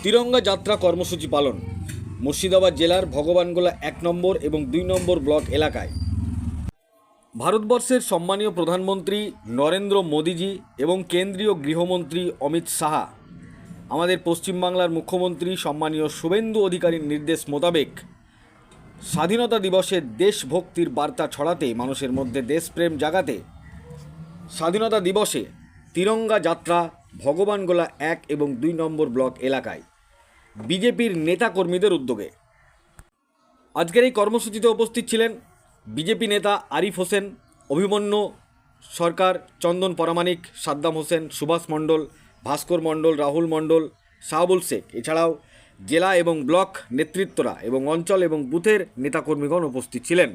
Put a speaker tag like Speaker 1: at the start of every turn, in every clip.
Speaker 1: তিরঙ্গা যাত্রা কর্মসূচি পালন মুর্শিদাবাদ জেলার ভগবানগোলা 1 নম্বর এবং 2 নম্বর ব্লক এলাকায়। ভারতবর্ষের সম্মানীয় প্রধানমন্ত্রী নরেন্দ্র মোদীজি এবং কেন্দ্রীয় গৃহমন্ত্রী অমিত শাহ, আমাদের পশ্চিমবাংলার মুখ্যমন্ত্রী সম্মানীয় শুভেন্দু অধিকারীর নির্দেশ মোতাবেক স্বাধীনতা দিবসে দেশভক্তির বার্তা ছড়াতে, মানুষের মধ্যে দেশপ্রেম জাগাতে স্বাধীনতা দিবসে তিরঙ্গা যাত্রা ভগবানগোলা 1 এবং 2 নম্বর ব্লক এলাকায় বিজেপির নেতাকর্মীদের উদ্যোগে। আজকের এই কর্মসূচিতে উপস্থিত ছিলেন বিজেপি নেতা আরিফ হোসেন, অভিমন্যু সরকার, চন্দন পরামানিক, সাদ্দাম হোসেন, সুভাষ মণ্ডল, ভাস্কর মণ্ডল, রাহুল মণ্ডল, শাহাবুল শেখ, এছাড়াও জেলা এবং ব্লক নেতৃত্বরা এবং অঞ্চল এবং বুথের নেতাকর্মীগণ উপস্থিত ছিলেন।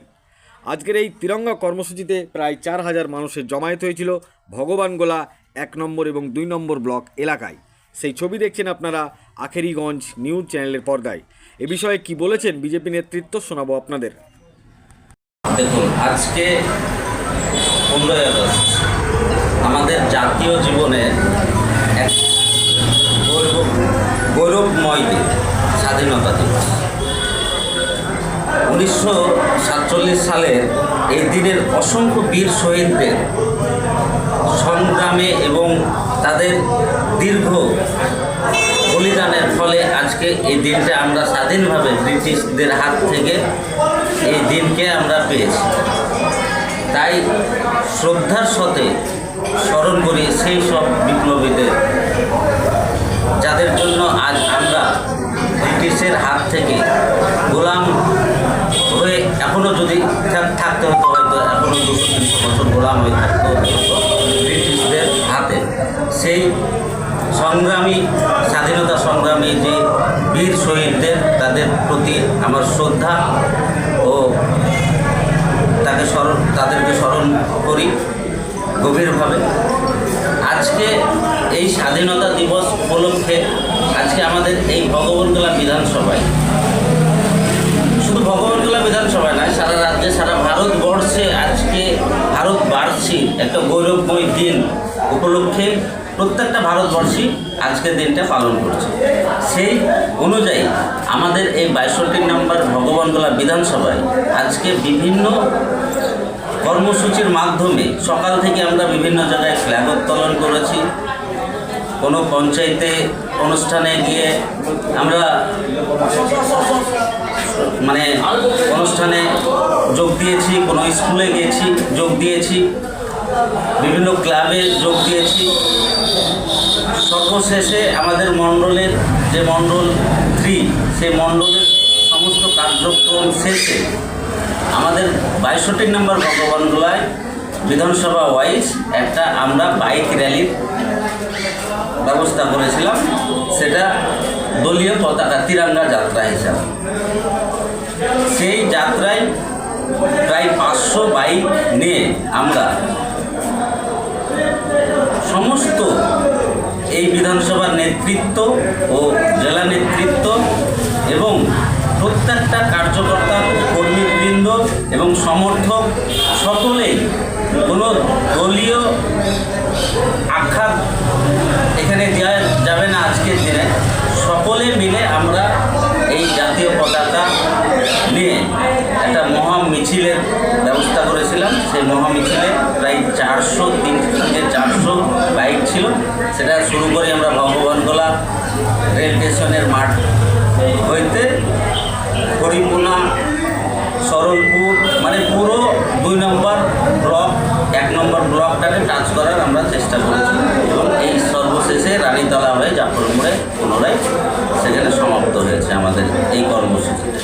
Speaker 1: আজকের এই তিরঙ্গা কর্মসূচিতে প্রায় 4000 মানুষের জমায়েত হয়েছিল ভগবানগোলা 1 নম্বর এবং 2 নম্বর ব্লক এলাকায়। সেই ছবি দেখছেন আপনারা আখেরিগঞ্জ নিউজ চ্যানেলের পর্দায়। এ বিষয়ে কি বলেছেন বিজেপি নেতৃত্ব শোনাবো আপনাদের।
Speaker 2: দেখুন, আজকে 15ই আগস্ট আমাদের জাতীয় জীবনের এক গৌরবময় দিন, স্বাধীনতা দিবস। 1947 সালের এই দিনের অসংখ্য বীর শহীদদের সংগ্রামে এবং তাদের দীর্ঘ বলিদানের ফলে আজকে এই দিনটা আমরা স্বাধীনভাবে ব্রিটিশদের হাত থেকে এই দিনকে আমরা পেয়েছি। তাই শ্রদ্ধার সাথে স্মরণ করি সেই সব বিপ্লবীদের, যাদের জন্য আজ আমরা ব্রিটিশের হাত থেকে গোলাম হয়ে এখনও যদি থাকতে হতো, হয়তো এখনও 200-300 বছর গোলাম হয়ে থাকতে হতো ব্রিটিশদের হাতে। সেই সংগ্রামী, স্বাধীনতা সংগ্রামী যে বীর শহীদদের, তাদের প্রতি আমার শ্রদ্ধা ও তাদেরকে স্মরণ করি গভীরভাবে। আজকে এই স্বাধীনতা দিবস উপলক্ষে আজকে আমাদের এই ভগবানগোলা বিধানসভায়, শুধু ভগবানগোলা বিধানসভায় নয়, সারা রাজ্যে, সারা ভারতবর্ষে আজকে ভারতবাসীর একটা গৌরবময় দিন উপলক্ষে প্রত্যেকটা ভারতবর্ষী আজকের দিনটা পালন করছে। সেই অনুযায়ী আমাদের এই 62 নম্বর ভগবানগোলা বিধানসভায় আজকে বিভিন্ন কর্মসূচির মাধ্যমে সকাল থেকে আমরা বিভিন্ন জায়গায় ফ্ল্যাগ উত্তোলন করেছি। কোনো পঞ্চায়েতে অনুষ্ঠানে গিয়ে আমরা অনুষ্ঠানে যোগ দিয়েছি, কোনো স্কুলে গিয়েছি যোগ দিয়েছি, বিভিন্ন ক্লাবে যোগ দিয়েছি। সর্বশেষে আমাদের মণ্ডলের যে মণ্ডল 3, সেই মণ্ডলের সমস্ত কার্যক্রম শেষে আমাদের 62 নম্বর ভগবানগোলায় বিধানসভা ওয়াইজ একটা আমরা বাইক র্যালির ব্যবস্থা করেছিলাম, সেটা দলীয় পতাকা তিরঙ্গা যাত্রা হিসাবে। সেই যাত্রায় প্রায় 500 বাইক নিয়ে আমরা সমস্ত এই বিধানসভার নেতৃত্ব ও জেলা নেতৃত্ব এবং প্রত্যেকটা কার্যকর্তা, কর্মীবৃন্দ এবং সমর্থক সকলেই, কোনো দলীয় আখ্যা এখানে দেওয়া যাবে না। আজকের দিনে সকলে মিলে আমরা এই জাতীয় পতাকা নিয়ে একটা মহা মিছিলের ব্যবস্থা করেছিলাম। সেই মহা মিছিলে প্রায় 400 বাইক ছিল। সেটা শুরু করি আমরা ভগবানগোলা রেল স্টেশনের মাঠ হইতে হরিপুনা, সরলপুর, মানে পুরো 2 নম্বর ব্লক, 1 নম্বর ব্লকটাকে টাচ করার আমরা চেষ্টা করেছি এবং এই সর্বশেষে রানীতলা হয়ে জাফর মোড়ে পুনরায় সেখানে সমাপ্ত হয়েছে আমাদের এই কর্মসূচিতে।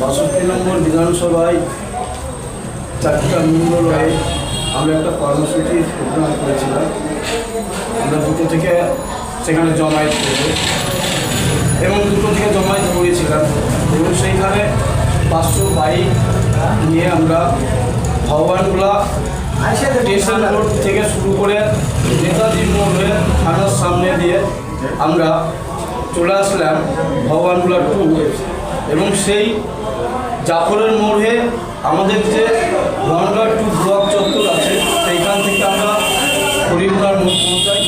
Speaker 3: 62 নম্বর বিধানসভায় 4টা মণ্ডল হয়ে আমরা একটা কর্মসূচি প্রোগ্রাম করেছিলাম। আমরা 2টো থেকে সেখানে জমায়েত করব এবং 2টো থেকে জমায়েত করেছিলাম এবং সেইখানে 500 বাইক নিয়ে আমরা ভগবানগোলা স্টেশন রোড থেকে শুরু করে নেতাজি মোড় হয়ে থানার সামনে দিয়ে আমরা চলে আসলাম ভগবানগোলা 2 এবং সেই জাফরের মোড়ে আমাদের যে ভগবানগোলা 2 ব্লক চত্বর আছে সেইখান থেকে আমরা হরিপুরার মোড় পৌঁছাই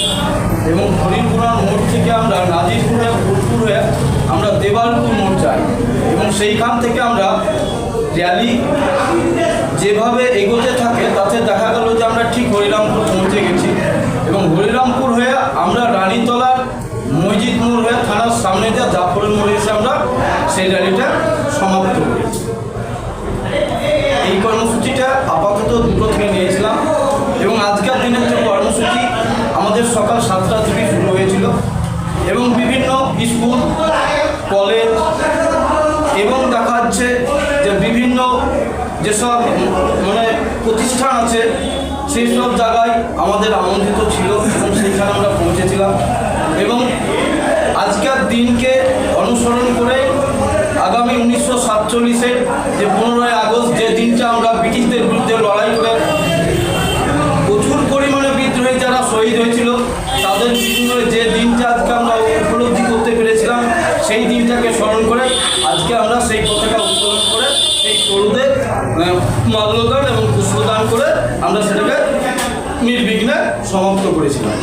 Speaker 3: এবং হরিপুরার মোড় দেবালপুর মোড় যাই এবং সেইখান থেকে আমরা র্যালি যেভাবে এগোতে থাকে তাতে দেখা গেল যে আমরা ঠিক হরিরামপুর পৌঁছে গেছি এবং হরিরামপুর হয়ে আমরা রানীতলার মসজিদ মোড় হয়ে থানার সামনে যা জাফরের মোড়ে এসে আমরা সেই র্যালিটা সমাপ্ত করি। এই কর্মসূচিটা আপাতত 2টো থেকে নিয়েছিলাম এবং আজকের দিনের যে কর্মসূচি আমাদের সকাল 7টা থেকে শুরু হয়েছিল এবং বিভিন্ন স্কুল কলেজ এবং দেখা যাচ্ছে যে বিভিন্ন যেসব মানে প্রতিষ্ঠান আছে সেই সব জায়গায় আমাদের আমন্ত্রিত ছিল এবং সেইখানে আমরা পৌঁছেছিলাম এবং আজকের দিনকে অনুসরণ করে আগামী 1947-এর যে 15ই আগস্ট যে দিনটা আমরা ব্রিটিশদের বিরুদ্ধে লড়াই করে প্রচুর পরিমাণে বিদ্রোহী যারা শহীদ হয়েছিল তাদের বিনিময়ে যে দিনটা আজকে আমরা উপলব্ধি করতে পেরেছিলাম সেই দিনটাকে স্মরণ করে আজকে আমরা সেই পতাকা উত্তোলন করে সেই তরুণদের মাল্যদান এবং পুষ্পদান করে আমরা সেটাকে নির্বিঘ্নে সমাপ্ত করেছিলাম।